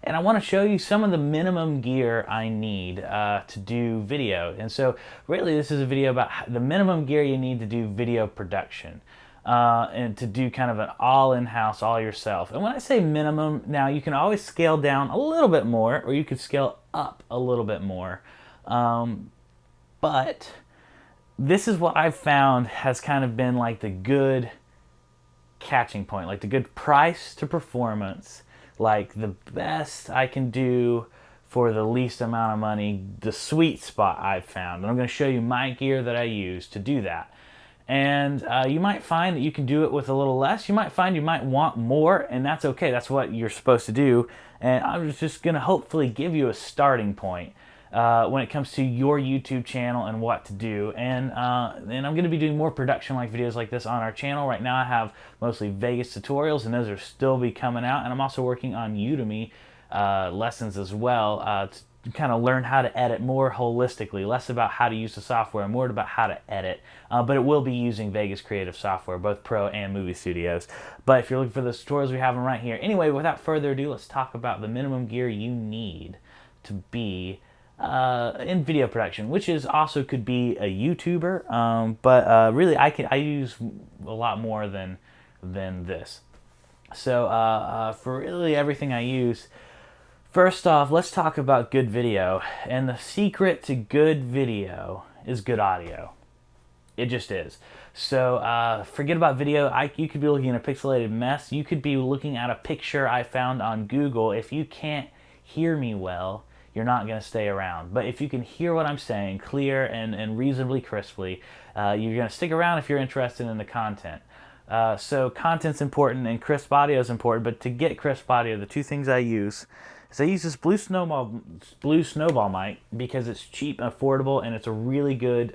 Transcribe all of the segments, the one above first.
and I want to show you some of the minimum gear I need to do video. And so really this is a video about the minimum gear you need to do video production. And to do kind of an all in-house, all yourself. And when I say minimum, now you can always scale down a little bit more, or you could scale up a little bit more. But this is what I've found has kind of been like the good catching point, like the good price to performance, like the best I can do for the least amount of money, the sweet spot I've found. And I'm going to show you my gear that I use to do that. And you might find that you can do it with a little less. You might find you might want more, and that's okay. That's what you're supposed to do. And I'm just going to hopefully give you a starting point when it comes to your YouTube channel and what to do. And I'm going to be doing more production-like videos like this on our channel. Right now I have mostly Vegas tutorials, and those are still be coming out. And I'm also working on Udemy lessons as well to kind of learn how to edit more holistically, less about how to use the software, more about how to edit. But it will be using Vegas Creative Software, both Pro and Movie Studios. But if you're looking for the tutorials, we have them right here. Anyway, without further ado, let's talk about the minimum gear you need to be in video production, which is also could be a YouTuber, but really I use a lot more than this. So for really everything I use, first off, let's talk about good video. And the secret to good video is good audio. It just is. So forget about video. You could be looking at a pixelated mess. You could be looking at a picture I found on Google. If you can't hear me well, you're not going to stay around. But if you can hear what I'm saying clear and reasonably crisply, you're going to stick around if you're interested in the content. So content's important and crisp audio is important, but to get crisp audio, the two things I use is I use this blue snowball mic because it's cheap and affordable, and it's a really good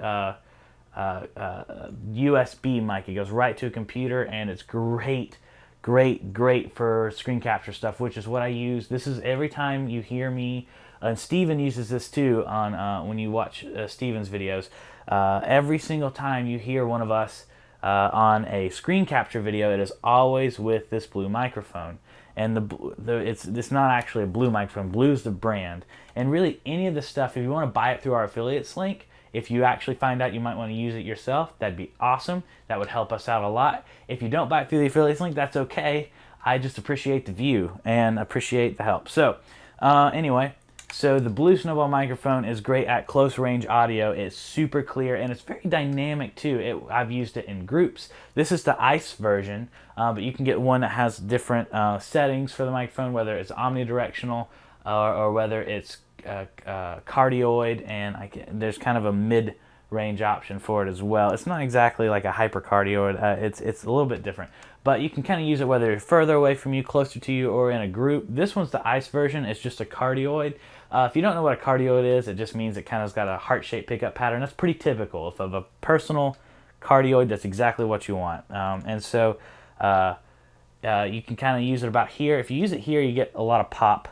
USB mic. It goes right to a computer, and it's great for screen capture stuff, which is what I use. This is every time you hear me, and Steven uses this too on when you watch Steven's videos. Every single time you hear one of us on a screen capture video, it is always with this blue microphone. And it's not actually a blue microphone. Blue's the brand. And really any of the stuff, if you want to buy it through our affiliates link, if you actually find out you might want to use it yourself, that'd be awesome. That would help us out a lot. If you don't buy it through the affiliates link, that's okay. I just appreciate the view and appreciate the help. So anyway, so the blue snowball microphone is great at close range audio. It's super clear and it's very dynamic too. I've used it in groups. This is the ICE version, but you can get one that has different settings for the microphone, whether it's omnidirectional or whether it's cardioid, and there's kind of a mid-range option for it as well. It's not exactly like a hypercardioid. It's a little bit different, but you can kind of use it whether you're further away from you, closer to you, or in a group. This one's the ICE version. It's just a cardioid. If you don't know what a cardioid is, it just means it kind of's got a heart-shaped pickup pattern. That's pretty typical. If of a personal cardioid, that's exactly what you want. And so you can kind of use it about here. If you use it here, you get a lot of pop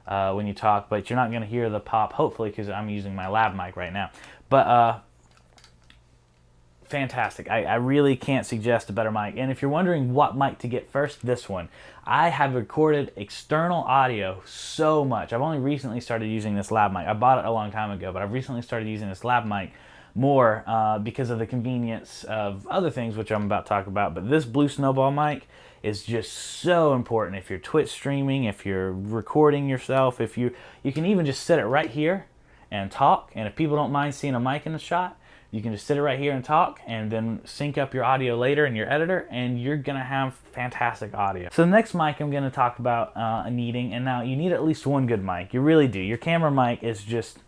when you talk, but you're not going to hear the pop, hopefully, because I'm using my lav mic right now. But fantastic. I really can't suggest a better mic. And if you're wondering what mic to get first, this one. I have recorded external audio so much. I've only recently started using this lav mic. I bought it a long time ago, but I've recently started using this lav mic more because of the convenience of other things, which I'm about to talk about. But this blue snowball mic is just so important if you're Twitch streaming, if you're recording yourself, if you can even just sit it right here and talk. And if people don't mind seeing a mic in the shot, you can just sit it right here and talk, and then sync up your audio later in your editor, and you're gonna have fantastic audio. So the next mic I'm gonna talk about needing, and now you need at least one good mic. You really do. Your camera mic is just,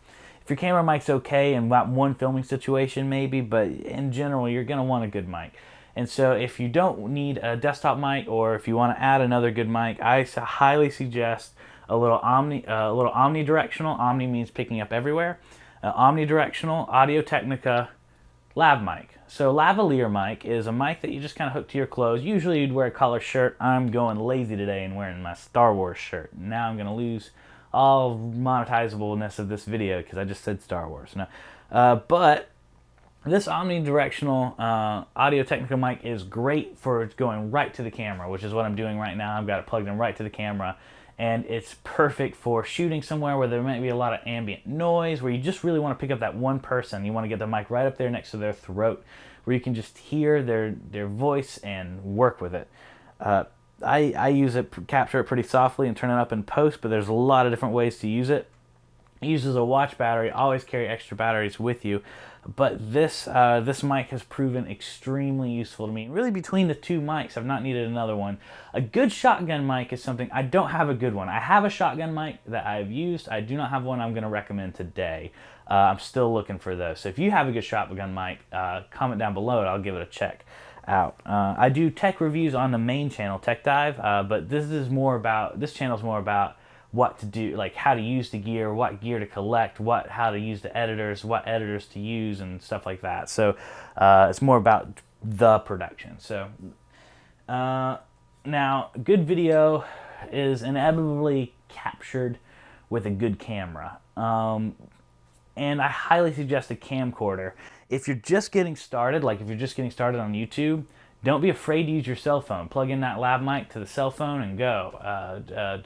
if your camera mic's okay in about one filming situation maybe, but in general you're gonna want a good mic. And so if you don't need a desktop mic, or if you want to add another good mic, I highly suggest a little omnidirectional. Omni means picking up everywhere. Omnidirectional Audio-Technica lav mic. So lavalier mic is a mic that you just kind of hook to your clothes. Usually you'd wear a collar shirt. I'm going lazy today and wearing my Star Wars shirt. Now I'm going to lose all monetizableness of this video because I just said Star Wars. No, but this omnidirectional Audio-Technica mic is great for going right to the camera, which is what I'm doing right now. I've got it plugged in right to the camera, and it's perfect for shooting somewhere where there might be a lot of ambient noise, where you just really want to pick up that one person. You want to get the mic right up there next to their throat, where you can just hear their voice and work with it. I use it, capture it pretty softly and turn it up in post, but there's a lot of different ways to use it. It uses a watch battery. Always carry extra batteries with you. But this mic has proven extremely useful to me. Really, between the two mics, I've not needed another one. A good shotgun mic is something, I don't have a good one. I have a shotgun mic that I've used. I do not have one I'm going to recommend today. I'm still looking for those. So if you have a good shotgun mic, comment down below and I'll give it a check out. I do tech reviews on the main channel, Tech Dive, but this channel is more about what to do, like how to use the gear, what gear to collect, how to use the editors, what editors to use, and stuff like that. So it's more about the production. So now, good video is inevitably captured with a good camera. And I highly suggest a camcorder. If you're just getting started, like if you're just getting started on YouTube, don't be afraid to use your cell phone. Plug in that lav mic to the cell phone and go.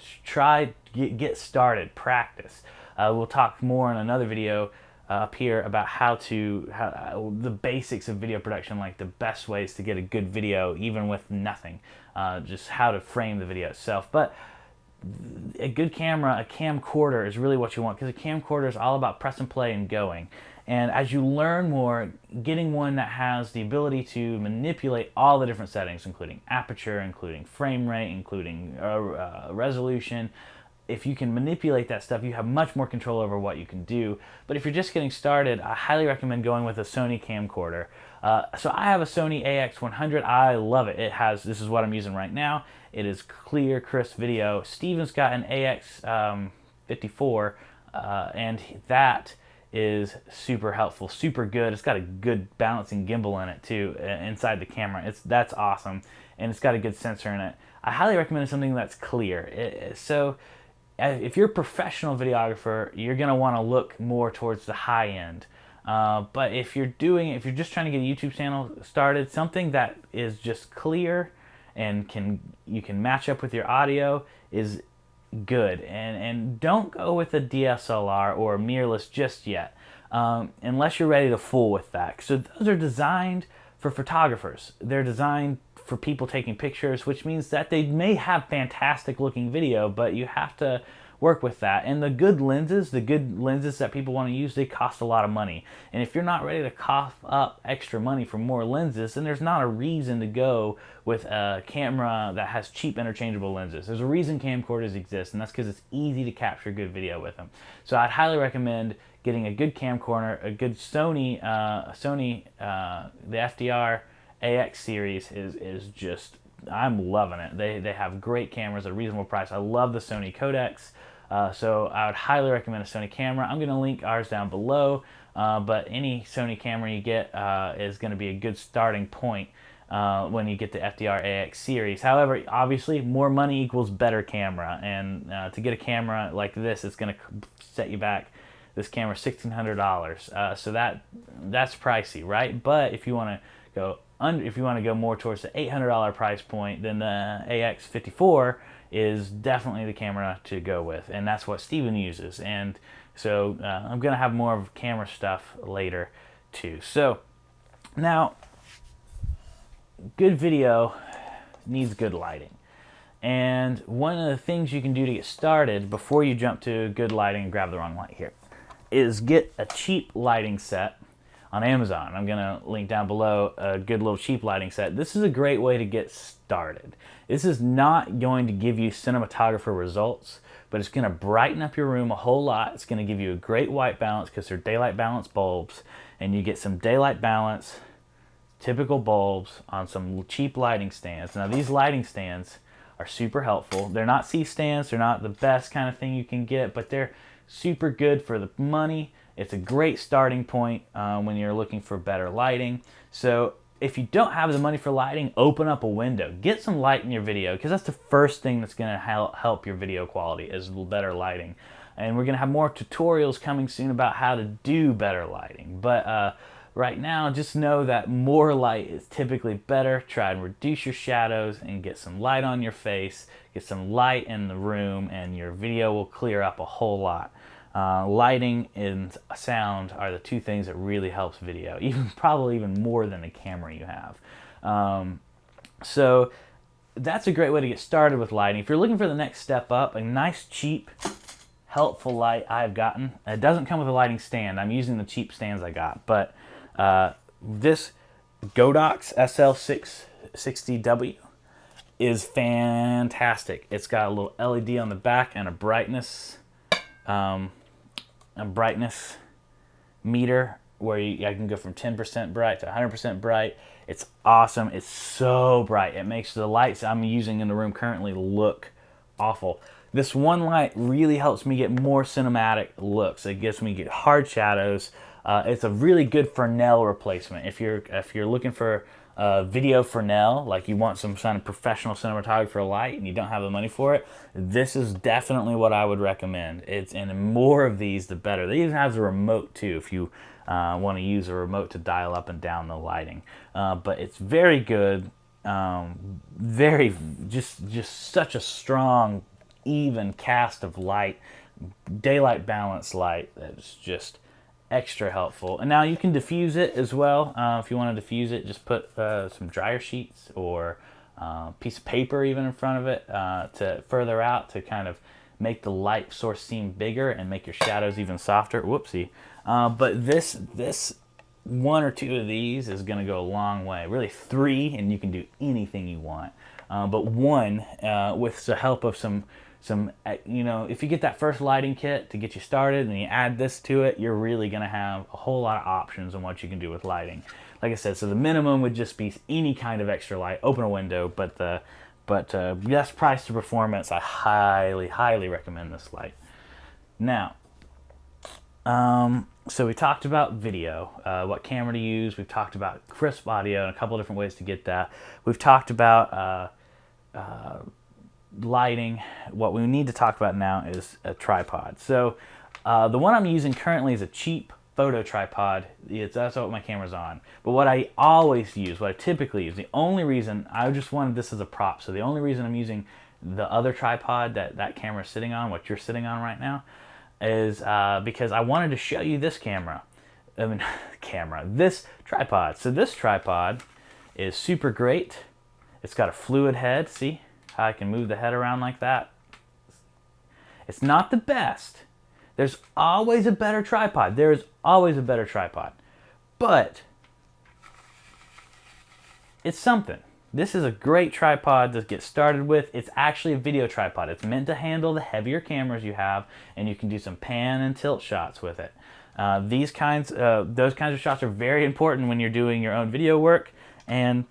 Get started, practice. We'll talk more in another video up here about how the basics of video production, like the best ways to get a good video even with nothing, just how to frame the video itself. But a good camera, a camcorder, is really what you want, because a camcorder is all about press and play and going. And as you learn more, getting one that has the ability to manipulate all the different settings, including aperture, including frame rate, including resolution, if you can manipulate that stuff, you have much more control over what you can do. But if you're just getting started, I highly recommend going with a Sony camcorder. So I have a Sony AX100. I love it. This is what I'm using right now. It is clear, crisp video. Steven's got an AX54, and that is super helpful, super good. It's got a good balancing gimbal in it too, inside the camera. That's awesome, and it's got a good sensor in it. I highly recommend something that's clear. So if you're a professional videographer, you're gonna want to look more towards the high end. But if you're just trying to get a YouTube channel started, something that is just clear and you can match up with your audio is good. And don't go with a DSLR or a mirrorless just yet, unless you're ready to fool with that. So those are designed for photographers. They're designed for people taking pictures, which means that they may have fantastic looking video, but you have to work with that. And the good lenses that people want to use, they cost a lot of money. And if you're not ready to cough up extra money for more lenses, then there's not a reason to go with a camera that has cheap interchangeable lenses. There's a reason camcorders exist, and that's because it's easy to capture good video with them. So I'd highly recommend getting a good camcorder, a good Sony, the FDR AX series is just, I'm loving it. They have great cameras at a reasonable price. I love the Sony codecs. So I would highly recommend a Sony camera. I'm going to link ours down below, but any Sony camera you get is going to be a good starting point when you get the FDR AX series. However, obviously, more money equals better camera, and to get a camera like this, it's going to set you back. This camera $1,600, so that's pricey, right? But if you want to go more towards the $800 price point, then the AX54 is definitely the camera to go with, and that's what Steven uses. And so I'm gonna have more of camera stuff later too. So now, good video needs good lighting, and one of the things you can do to get started before you jump to good lighting and grab the wrong light here is get a cheap lighting set on Amazon. I'm gonna link down below a good little cheap lighting set. This is a great way to get started. This is not going to give you cinematographer results, but it's gonna brighten up your room a whole lot. It's gonna give you a great white balance because they're daylight balance bulbs, and you get some daylight balance, typical bulbs on some cheap lighting stands. Now these lighting stands are super helpful. They're not C-stands, they're not the best kind of thing you can get, but they're super good for the money. It's a great starting point when you're looking for better lighting. So if you don't have the money for lighting, open up a window. Get some light in your video, because that's the first thing that's going to help your video quality is better lighting. And we're going to have more tutorials coming soon about how to do better lighting. But right now, just know that more light is typically better. Try and reduce your shadows and get some light on your face, get some light in the room, and your video will clear up a whole lot. Lighting and sound are the two things that really helps video, probably even more than the camera you have. So that's a great way to get started with lighting. If you're looking for the next step up, a nice, cheap, helpful light I've gotten. It doesn't come with a lighting stand. I'm using the cheap stands I got, but this Godox SL660W is fantastic. It's got a little LED on the back and a brightness meter where I can go from 10% bright to 100% bright. It's awesome. It's so bright. It makes the lights I'm using in the room currently look awful. This one light really helps me get more cinematic looks. It gives me hard shadows. It's a really good Fresnel replacement. If you're looking for video Fresnel, like you want some kind of professional cinematographer light and you don't have the money for it, this is definitely what I would recommend. And more of these, the better. They even have the remote too, if you want to use a remote to dial up and down the lighting. But it's very good. Just such a strong, even cast of light, daylight balance light that's just extra helpful. And now you can diffuse it as well. If you want to diffuse it, just put some dryer sheets or a piece of paper even in front of it to further out to kind of make the light source seem bigger and make your shadows even softer. Whoopsie. But this one or two of these is going to go a long way. Really 3, and you can do anything you want. But 1, with the help of some, if you get that first lighting kit to get you started and you add this to it, you're really going to have a whole lot of options on what you can do with lighting. Like I said, so the minimum would just be any kind of extra light. Open a window, but best price to performance, I highly, highly recommend this light. Now, so we talked about video, what camera to use. We've talked about crisp audio and a couple different ways to get that. We've talked about lighting. What we need to talk about now is a tripod. So the one I'm using currently is a cheap photo tripod. That's what my camera's on. But what I always use, what I typically use, the only reason, I just wanted this as a prop, so the only reason I'm using the other tripod that camera's sitting on, what you're sitting on right now, is because I wanted to show you this this tripod. So this tripod is super great. It's got a fluid head. See how I can move the head around like that? It's not the best. There's always a better tripod. There is always a better tripod. But it's something. This is a great tripod to get started with. It's actually a video tripod. It's meant to handle the heavier cameras you have, and you can do some pan and tilt shots with it. Those kinds of shots are very important when you're doing your own video work, and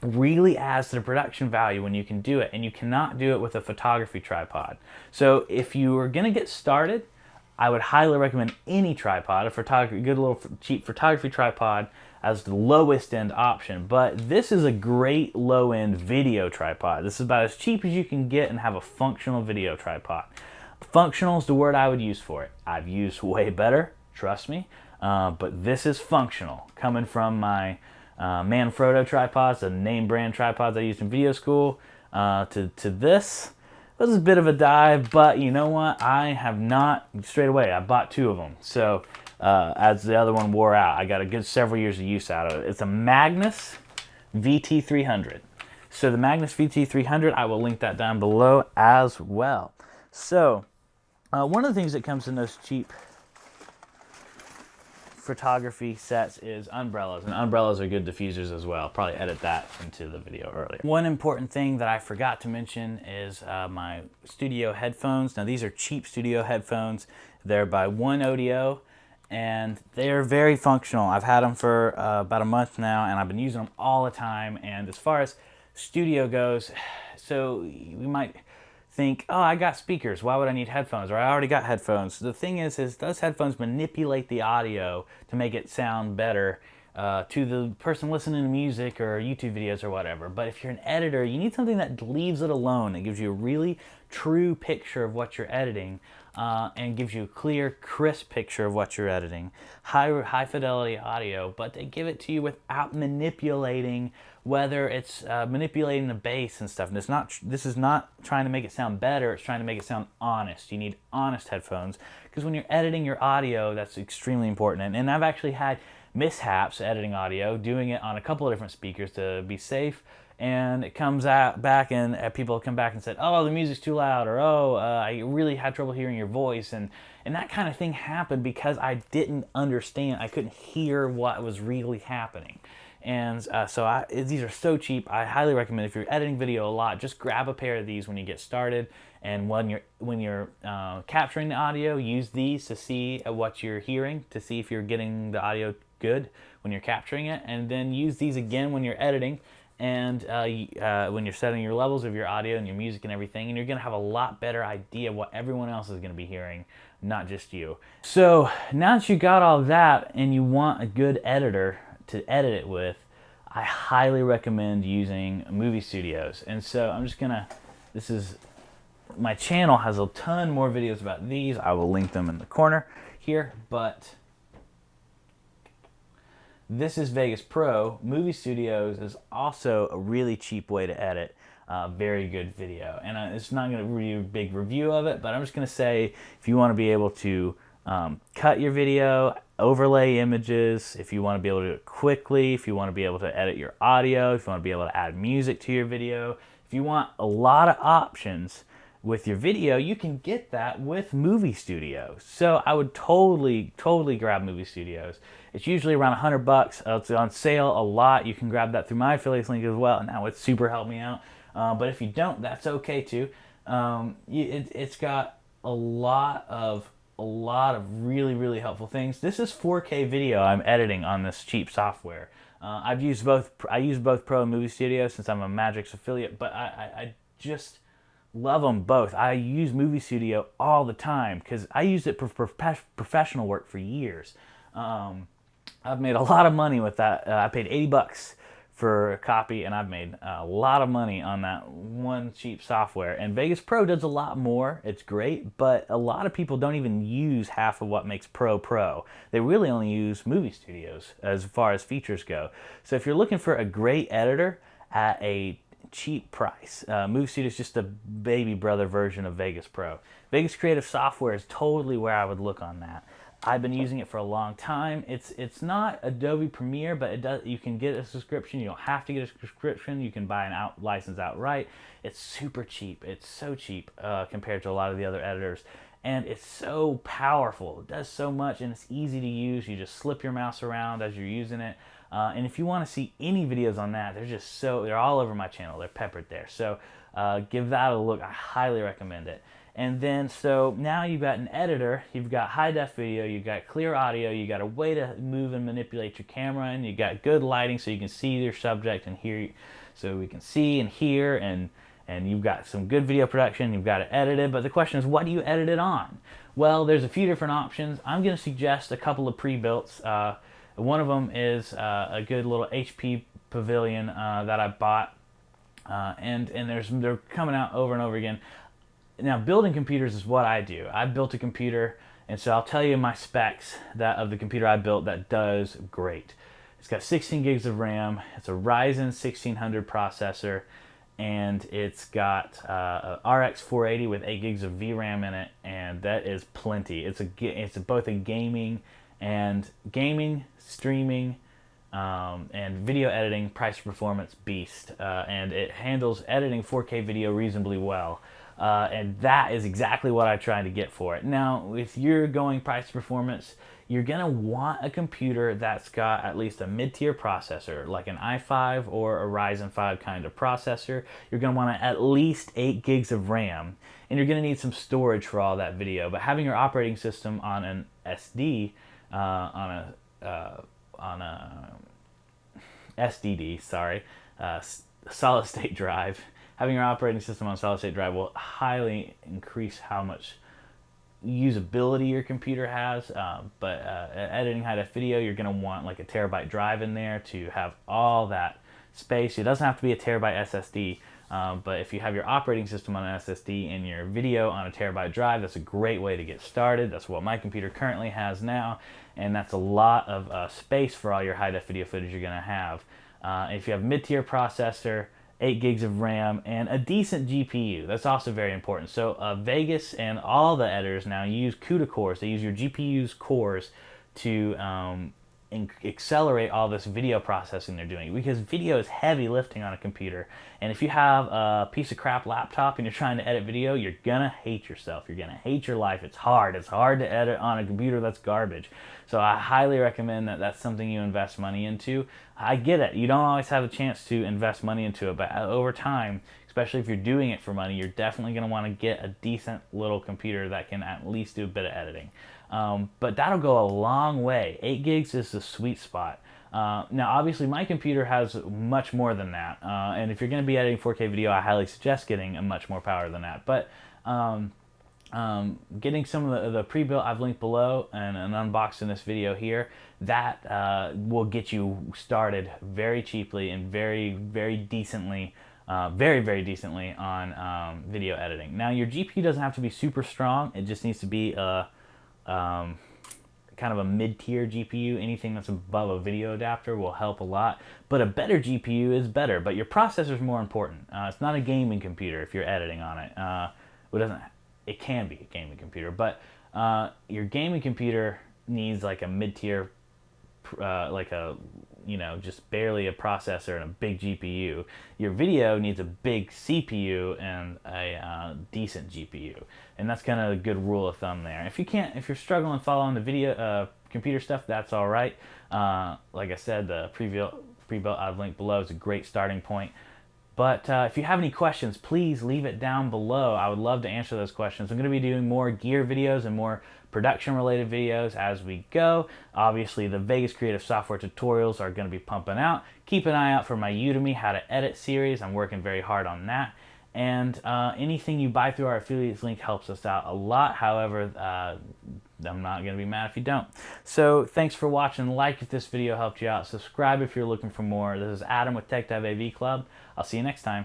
really adds to the production value when you can do it. And you cannot do it with a photography tripod. So if you are going to get started, I would highly recommend any tripod, a good little cheap photography tripod as the lowest end option. But this is a great low end video tripod. This is about as cheap as you can get and have a functional video tripod. Functional is the word I would use for it. I've used way better, trust me, but this is functional. Coming from my Manfrotto tripods, the name brand tripods I used in video school, to this. This is a bit of a dive, but you know what? I have not, straight away, I bought 2 of them. So as the other one wore out, I got a good several years of use out of it. It's a Magnus VT300. So the Magnus VT300, I will link that down below as well. So one of the things that comes in those cheap photography sets is umbrellas, and umbrellas are good diffusers as well. Probably edit that into the video earlier. One important thing that I forgot to mention is my studio headphones. Now these are cheap studio headphones. They're by One Audio, and they're very functional. I've had them for about a month now, and I've been using them all the time. And as far as studio goes, so you might think, oh, I got speakers, why would I need headphones? Or I already got headphones. The thing is those headphones manipulate the audio to make it sound better to the person listening to music or YouTube videos or whatever. But if you're an editor, you need something that leaves it alone. It gives you a really true picture of what you're editing, and gives you a clear, crisp picture of what you're editing. High fidelity audio, but they give it to you without manipulating, whether it's manipulating the bass and stuff. And this is not trying to make it sound better, it's trying to make it sound honest. You need honest headphones, because when you're editing your audio, that's extremely important. And I've actually had mishaps editing audio, doing it on a couple of different speakers to be safe, and it comes out back and people come back and said, oh, the music's too loud, or oh, I really had trouble hearing your voice, and that kind of thing happened because I didn't understand. I couldn't hear what was really happening. And so these are so cheap. I highly recommend, if you're editing video a lot, just grab a pair of these when you get started. And when you're capturing the audio, use these to see what you're hearing, to see if you're getting the audio good when you're capturing it. And then use these again when you're editing, and when you're setting your levels of your audio and your music and everything. And you're going to have a lot better idea what everyone else is going to be hearing, not just you. So now that you got all that and you want a good editor to edit it with, I highly recommend using movie studios. And so I'm just gonna, my channel has a ton more videos about these. I will link them in the corner here, but this is Vegas Pro. Movie Studios is also a really cheap way to edit very good video. And it's not going to be a big review of it, but I'm just going to say, if you want to be able to cut your video, overlay images, if you want to be able to do it quickly, if you want to be able to edit your audio, if you want to be able to add music to your video, if you want a lot of options with your video, you can get that with Movie Studios. So I would totally grab Movie Studios. It's usually around $100. It's on sale a lot. You can grab that through my affiliates link as well. Now it's super helped me out. But if you don't, that's okay too. It's got a lot of really helpful things. This is 4K video I'm editing on this cheap software. I use both Pro and Movie Studio since I'm a Magix affiliate, but I just love them both. I use Movie Studio all the time because I used it for professional work for years. I've made a lot of money with that. I paid $80 for a copy, and I've made a lot of money on that one cheap software. And Vegas Pro does a lot more. It's great, but a lot of people don't even use half of what makes Pro. They really only use Movie Studios as far as features go. So if you're looking for a great editor at a cheap price, Movie Studio is just a baby brother version of Vegas Pro. Vegas Creative Software is totally where I would look on that. I've been using it for a long time. It's not Adobe Premiere, but it does. You can get a subscription. You don't have to get a subscription. You can buy an license outright. It's super cheap. It's so cheap compared to a lot of the other editors, and it's so powerful. It does so much, and it's easy to use. You just slip your mouse around as you're using it. And if you want to see any videos on that, they're all over my channel. They're peppered there. So give that a look. I highly recommend it. And then, so now you've got an editor, you've got high def video, you've got clear audio, you got a way to move and manipulate your camera, and you got good lighting so you can see your subject and hear, so we can see and hear, and you've got some good video production, you've got it edited. But the question is, what do you edit it on? Well, there's a few different options. I'm going to suggest a couple of pre-builts. One of them is a good little HP Pavilion that I bought, and they're coming out over and over again. Now, building computers is what I do. I built a computer, and so I'll tell you my specs of the computer I built that does great. It's got 16 gigs of RAM. It's a Ryzen 1600 processor, and it's got a RX 480 with 8 gigs of VRAM in it, and that is plenty. It's both a gaming, streaming, and video editing price performance beast, and it handles editing 4K video reasonably well. And that is exactly what I tried to get for it. Now, if you're going price performance, you're going to want a computer that's got at least a mid-tier processor, like an i5 or a Ryzen 5 kind of processor. You're going to want at least 8 gigs of RAM, and you're going to need some storage for all that video. But having your operating system on an SD, on a SDD, solid state drive. Having your operating system on solid state drive will highly increase how much usability your computer has. But editing high def video, you're going to want like a terabyte drive in there to have all that space. It doesn't have to be a terabyte SSD. But if you have your operating system on an SSD and your video on a terabyte drive, that's a great way to get started. That's what my computer currently has now, and that's a lot of space for all your high-def video footage you're going to have. If you have mid-tier processor, 8 gigs of RAM, and a decent GPU. That's also very important. So Vegas and all the editors now use CUDA cores. They use your GPU's cores to accelerate all this video processing they're doing, because video is heavy lifting on a computer. And if you have a piece of crap laptop and you're trying to edit video, you're gonna hate yourself. You're gonna hate your life. It's hard to edit on a computer that's garbage. So I highly recommend that that's something you invest money into. I get it, you don't always have a chance to invest money into it, but over time, especially if you're doing it for money, you're definitely going to want to get a decent little computer that can at least do a bit of editing. But that'll go a long way. 8 gigs is the sweet spot. Now, obviously, my computer has much more than that. And if you're going to be editing 4K video, I highly suggest getting a much more power than that. But getting some of the pre-built I've linked below and unboxed in this video here, that will get you started very cheaply and very decently. Very decently on video editing. Now, your GPU doesn't have to be super strong. It just needs to be a kind of a mid-tier GPU. Anything that's above a video adapter will help a lot. But a better GPU is better. But your processor is more important. It's not a gaming computer if you're editing on it. It can be a gaming computer, but your gaming computer needs like a mid-tier, just barely a processor and a big GPU. Your video needs a big CPU and a decent GPU, and that's kind of a good rule of thumb there. If you're struggling following the video computer stuff, that's all right. Like I said, the pre-built I've linked below is a great starting point. But if you have any questions, please leave it down below. I would love to answer those questions. I'm going to be doing more gear videos and more production-related videos as we go. Obviously, the Vegas Creative Software tutorials are going to be pumping out. Keep an eye out for my Udemy How to Edit series. I'm working very hard on that. And anything you buy through our affiliates link helps us out a lot. However, I'm not going to be mad if you don't. So thanks for watching. Like if this video helped you out. Subscribe if you're looking for more. This is Adam with Tech Dive AV Club. I'll see you next time.